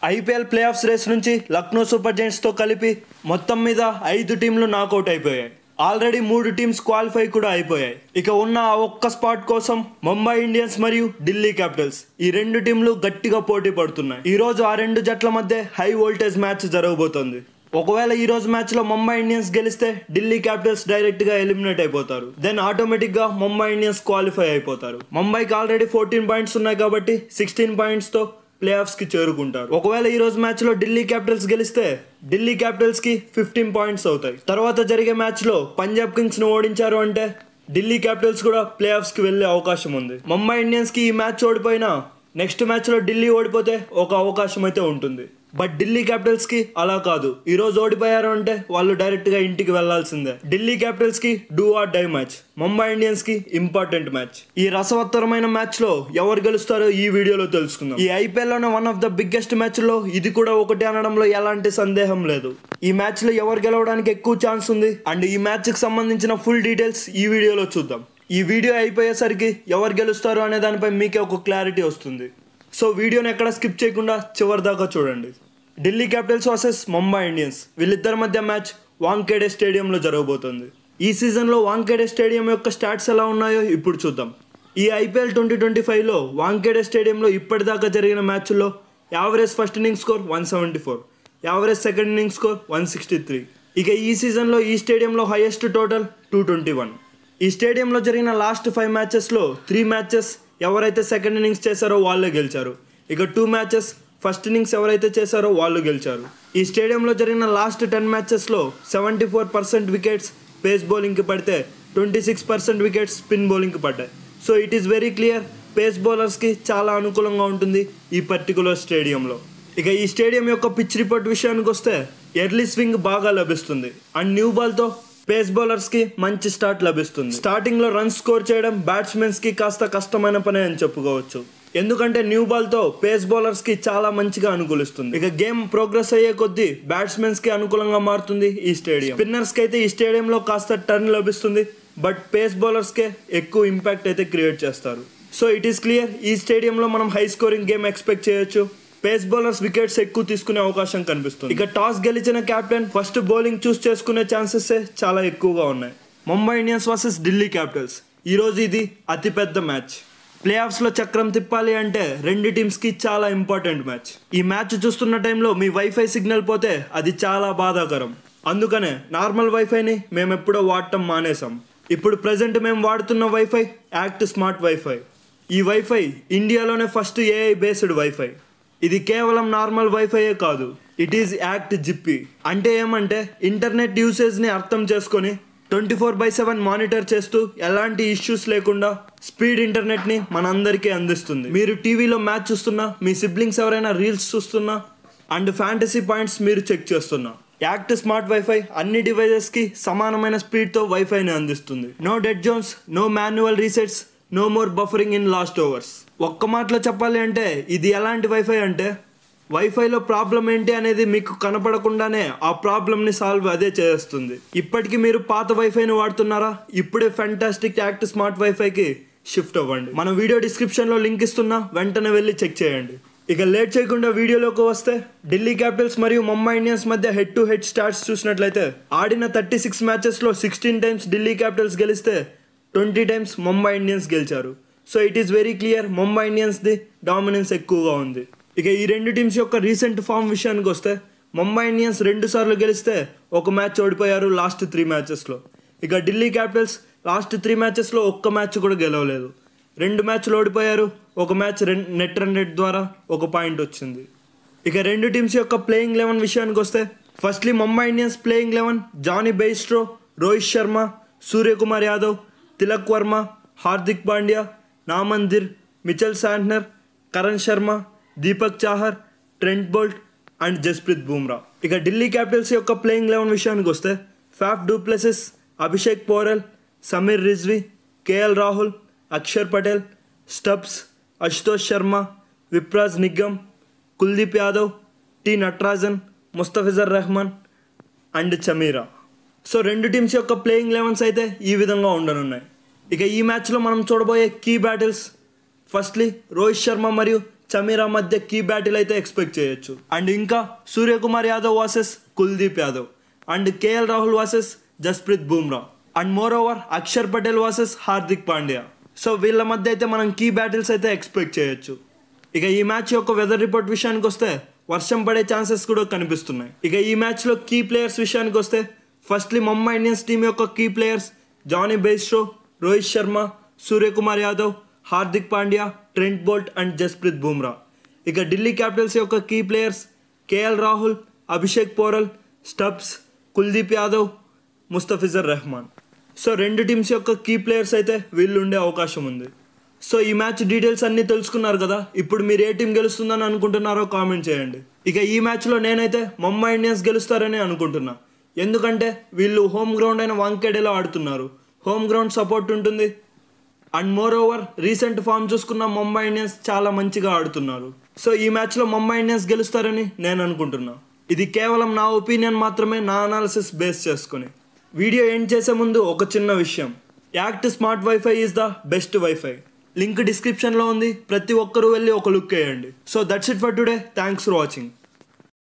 IPL play offs race నుంచి Lucknow super జైంట్స్తో కలిపి మొత్తం మీద 5 టీంలు నాకౌట్ అయిపోయాయి. ఆల్రెడీ 3 టీమ్స్ క్వాలిఫై కూడా అయిపోయాయి. ఇక ఉన్న ఆ ఒక్క స్పాట్ కోసం ముంబై ఇండియన్స్ మరియు ఢిల్లీ క్యాపిటల్స్ ఈ 2 టీంలు గట్టిగా పోటీ పడుతున్నాయి. ఈ రోజు ఆ 2 జట్ల మధ్య హై వోల్టేజ్ మ్యాచ్ జరగబోతోంది. ఒకవేళ ఈ రోజు మ్యాచ్ లో ముంబై ఇండియన్స్ గెలిస్తే ఢిల్లీ క్యాపిటల్స్ డైరెక్ట్ గా ఎలిమినేట్ అయిపోతారు. దెన్ ఆటోమేటిక్ గా ముంబై ఇండియన్స్ క్వాలిఫై అయిపోతారు. ముంబైకి ఆల్రెడీ 14 పాయింట్స్ ఉన్నాయి కాబట్టి 16 పాయింట్స్ తో ప్లే ఆఫ్స్ కి చేరుకుంటారు. ఒకవేళ ఈ రోజు మ్యాచ్ లో ఢిల్లీ క్యాపిటల్స్ గెలిస్తే ఢిల్లీ క్యాపిటల్స్ కి 15 పాయింట్స్ అవుతాయి. తర్వాత జరిగే మ్యాచ్ లో పంజాబ్ కింగ్స్ ను ఓడించారు అంటే ఢిల్లీ క్యాపిటల్స్ కూడా ప్లే ఆఫ్స్ కి వెళ్లే అవకాశం ఉంది. ముంబై ఇండియన్స్ కి ఈ మ్యాచ్ ఓడిపోయినా నెక్స్ట్ మ్యాచ్ లో ఢిల్లీ ఓడిపోతే ఒక అవకాశం అయితే ఉంటుంది. బట్ ఢిల్లీ క్యాపిటల్స్ కి అలా కాదు. ఈ రోజు ఓడిపోయారు అంటే వాళ్ళు డైరెక్ట్ గా ఇంటికి వెళ్లాల్సిందే. ఢిల్లీ క్యాపిటల్స్ కి do or die match, Mumbai Indians కి ఇంపార్టెంట్ మ్యాచ్. ఈ రసవత్తరమైన మ్యాచ్ లో ఎవరు గెలుస్తారో ఈ వీడియోలో తెలుసుకుందాం. ఈ ఐపీఎల్ లోనే one of the biggest match లో ఇది కూడా ఒకటి అనడంలో ఎలాంటి సందేహం లేదు. ఈ మ్యాచ్ లో ఎవరు గెలవడానికి ఎక్కువ ఛాన్స్ ఉంది అండ్ ఈ మ్యాచ్ కి సంబంధించిన ఫుల్ డీటెయిల్స్ ఈ వీడియోలో చూద్దాం. ఈ వీడియో అయిపోయేసరికి ఎవరు గెలుస్తారు అనే దానిపై మీకే ఒక క్లారిటీ వస్తుంది. సో వీడియోని ఎక్కడ స్కిప్ చేయకుండా చివరి దాకా చూడండి. Delhi Capitals versus Mumbai Indians వీళ్ళిద్దరి మధ్య మ్యాచ్ వాంఖేడే స్టేడియంలో జరగబోతోంది. ఈ సీజన్లో వాంఖేడే స్టేడియం యొక్క స్టాట్స్ ఎలా ఉన్నాయో ఇప్పుడు చూద్దాం. ఈ ఐపీఎల్ 2025లో వాంఖేడే స్టేడియంలో ఇప్పటిదాకా జరిగిన మ్యాచ్ల్లో average first innings score 174, average second innings score 163. ఇక ఈ సీజన్లో ఈ స్టేడియంలో హైయెస్ట్ టోటల్ 221. ఈ స్టేడియంలో జరిగిన లాస్ట్ 5 మ్యాచెస్లో 3 మ్యాచెస్ ఎవరైతే సెకండ్ ఇన్నింగ్స్ చేశారో వాళ్ళే గెలిచారు. ఇక 2 మ్యాచెస్ ఫస్ట్ ఇన్నింగ్స్ ఎవరైతే చేశారో వాళ్ళు గెలిచారు. ఈ స్టేడియంలో జరిగిన లాస్ట్ 10 మ్యాచెస్లో 74% వికెట్స్ పేస్ బౌలింగ్కి పడితే 26% వికెట్స్ స్పిన్ బౌలింగ్కి పడ్డాయి. So it is very clear pace బౌలర్స్కి చాలా అనుకూలంగా ఉంటుంది ఈ పర్టికులర్ స్టేడియంలో. ఇక ఈ స్టేడియం యొక్క పిచ్ రిపోర్ట్ విషయానికి వస్తే ఎర్లీ స్వింగ్ బాగా లభిస్తుంది అండ్ న్యూ బాల్తో పేస్ బౌలర్స్కి మంచి స్టార్ట్ లభిస్తుంది. స్టార్టింగ్లో రన్స్ స్కోర్ చేయడం బ్యాట్స్మెన్స్కి కాస్త కష్టమైన పనే అని చెప్పుకోవచ్చు. ఎందుకంటే న్యూ బాల్తో పేస్ బౌలర్స్కి చాలా మంచిగా అనుకూలిస్తుంది. ఇక గేమ్ ప్రోగ్రెస్ అయ్యే కొద్దీ బ్యాట్స్మెన్స్కి అనుకూలంగా మారుతుంది ఈ స్టేడియం. స్పిన్నర్స్కి అయితే ఈ స్టేడియంలో కాస్త టర్న్ లభిస్తుంది బట్ పేస్ బౌలర్స్కే ఎక్కువ ఇంపాక్ట్ అయితే క్రియేట్ చేస్తారు. సో ఇట్ ఈస్ క్లియర్ ఈ స్టేడియంలో మనం హై స్కోరింగ్ గేమ్ ఎక్స్పెక్ట్ చేయొచ్చు. పేస్ బౌలర్స్ వికెట్స్ ఎక్కువ తీసుకునే అవకాశం కనిపిస్తుంది. ఇక టాస్ గెలిచిన కెప్టెన్ ఫస్ట్ బౌలింగ్ చూస్ చేసుకునే ఛాన్సెస్ చాలా ఎక్కువగా ఉన్నాయి. Mumbai Indians versus Delhi Capitals ఈరోజు ఇది అతిపెద్ద మ్యాచ్. ప్లే ఆఫ్స్లో చక్రం తిప్పాలి అంటే 2 టీమ్స్కి చాలా ఇంపార్టెంట్ మ్యాచ్. ఈ మ్యాచ్ చూస్తున్న టైంలో మీ వైఫై సిగ్నల్ పోతే అది చాలా బాధాకరం. అందుకనే నార్మల్ వైఫైని మేము ఎప్పుడో వాడటం మానేసాం. ఇప్పుడు ప్రజెంట్ మేము వాడుతున్న వైఫై యాక్ట్ స్మార్ట్ వైఫై. ఈ వైఫై ఇండియాలోనే ఫస్ట్ ఏఐ బేస్డ్ వైఫై. ఇది కేవలం నార్మల్ వైఫైయే కాదు, ఇట్ ఈజ్ యాక్ట్ జిప్పి. అంటే ఏమంటే ఇంటర్నెట్ యూసేజ్ని అర్థం చేసుకొని 24/7 మానిటర్ చేస్తూ ఎలాంటి ఇష్యూస్ లేకుండా స్పీడ్ ఇంటర్నెట్ని మనందరికీ అందిస్తుంది. మీరు టీవీలో మ్యాచ్ చూస్తున్నా, మీ సిబ్లింగ్స్ ఎవరైనా రీల్స్ చూస్తున్నా అండ్ ఫ్యాంటసీ పాయింట్స్ మీరు చెక్ చేస్తున్నా, యాక్ట్ స్మార్ట్ వైఫై అన్ని డివైజెస్కి సమానమైన స్పీడ్తో వైఫైని అందిస్తుంది. No dead zones, no manual resets, no more buffering in last overs. ఒక్క మాటలో చెప్పాలి అంటే ఇది ఎలాంటి వైఫై అంటే వైఫైలో ప్రాబ్లం ఏంటి అనేది మీకు కనపడకుండానే ఆ ప్రాబ్లమ్ని సాల్వ్ అదే చేస్తుంది. ఇప్పటికీ మీరు పాత వైఫైని వాడుతున్నారా? ఇప్పుడే ఫ్యాంటాస్టిక్ యాక్ట్ స్మార్ట్ వైఫైకి షిఫ్ట్ అవ్వండి. మన వీడియో డిస్క్రిప్షన్లో లింక్ ఇస్తున్నా, వెంటనే వెళ్ళి చెక్ చేయండి. ఇక లేట్ చేయకుండా వీడియోలోకి వస్తే ఢిల్లీ క్యాపిటల్స్ మరియు ముంబై ఇండియన్స్ మధ్య హెడ్ టు హెడ్ స్టాట్స్ చూసినట్లయితే ఆడిన 36 మ్యాచెస్లో 16 టైమ్స్ ఢిల్లీ క్యాపిటల్స్ గెలిస్తే 20 టైమ్స్ ముంబై ఇండియన్స్ గెలిచారు. So it is very clear Mumbai ఇండియన్స్ది డామినెన్స్ ఎక్కువగా ఉంది. ఇక ఈ 2 టీమ్స్ యొక్క రీసెంట్ ఫామ్ విషయానికి వస్తే ముంబై ఇండియన్స్ 2 సార్లు గెలిస్తే ఒక మ్యాచ్ ఓడిపోయారు లాస్ట్ 3 మ్యాచెస్లో. ఇక ఢిల్లీ క్యాపిటల్స్ లాస్ట్ 3 మ్యాచెస్లో ఒక్క మ్యాచ్ కూడా గెలవలేదు. 2 మ్యాచ్లు ఓడిపోయారు, ఒక మ్యాచ్ నెట్ రన్ రేట్ ద్వారా 1 పాయింట్ వచ్చింది. ఇక 2 టీమ్స్ యొక్క ప్లేయింగ్ 11 విషయానికి వస్తే firstly Mumbai Indians playing 11 Johnny బెయిస్ట్రో, Rohit Sharma, Suryakumar Yadav, Tilak Varma, Hardik Pandya, నామందిర్, Mitchell Santner, Karan Sharma, Deepak Chahar, Trent Boult and Jasprit Bumrah. ఇక ఢిల్లీ క్యాపిటల్స్ యొక్క ప్లేయింగ్ 11 విషయానికి వస్తే Faf do Plessis, Abhishek Porel, Sameer Rizvi, KL Rahul, Axar Patel, stubs, Ashutosh Sharma, Vipraj Nigam, Kuldeep Yadav, T Natarajan, Mustafizur Rahman and Chameera. So 2 teams యొక్క ప్లేయింగ్ 11s అయితే ఈ విధంగా ఉండనున్నాయి. ఇక ఈ మ్యాచ్లో మనం చూడబోయే key battles firstly Rohit Sharma మరియు చమీరా మధ్య కీ బ్యాటిల్ అయితే ఎక్స్పెక్ట్ చేయొచ్చు. అండ్ ఇంకా Suryakumar Yadav versus Kuldeep Yadav, and KL Rahul versus Jasprit Bumrah, and more over Axar Patel versus Hardik Pandya. So వీళ్ళ మధ్య అయితే మనం కీ బ్యాటిల్స్ అయితే ఎక్స్పెక్ట్ చేయొచ్చు. ఇక ఈ మ్యాచ్ యొక్క వెదర్ రిపోర్ట్ విషయానికి వస్తే వర్షం పడే ఛాన్సెస్ కూడా కనిపిస్తున్నాయి. ఇక ఈ మ్యాచ్లో కీ ప్లేయర్స్ విషయానికి వస్తే ఫస్ట్లీ ముంబై ఇండియన్స్ టీం యొక్క key players Jonny Bairstow, Rohit Sharma, Suryakumar Yadav, Hardik Pandya, Trent Boult and Jasprit Bumrah. ఇక ఢిల్లీ క్యాపిటల్స్ యొక్క key players KL Rahul, Abhishek Porel, Stubbs, Kuldeep Yadav, Mustafizur Rahman. So రెండు టీమ్స్ యొక్క కీ ప్లేయర్స్ అయితే వీళ్ళు ఉండే అవకాశం ఉంది. సో ఈ మ్యాచ్ డీటెయిల్స్ అన్నీ తెలుసుకున్నారు కదా. ఇప్పుడు మీరు ఏ టీం గెలుస్తుందని అనుకుంటున్నారో కామెంట్ చేయండి. ఇక ఈ మ్యాచ్లో నేనైతే ముంబై ఇండియన్స్ గెలుస్తారని అనుకుంటున్నా. ఎందుకంటే వీళ్ళు హోమ్ గ్రౌండ్ అయిన వాంఖేడేలో ఆడుతున్నారు, హోమ్ గ్రౌండ్ సపోర్ట్ ఉంటుంది. And more over recent form చూసుకున్న ముంబై ఇండియన్స్ చాలా మంచిగా ఆడుతున్నారు. సో ఈ మ్యాచ్లో ముంబై ఇండియన్స్ గెలుస్తారని నేను అనుకుంటున్నా. ఇది కేవలం నా ఒపీనియన్ మాత్రమే, నా అనాలిసిస్ బేస్ చేసుకుని. వీడియో ఎండ్ చేసే ముందు ఒక చిన్న విషయం, act smart wifi is the best wifi. Link డిస్క్రిప్షన్లో ఉంది, ప్రతి ఒక్కరూ వెళ్ళి ఒక లుక్ వేయండి. So that's it for today, thanks for watching.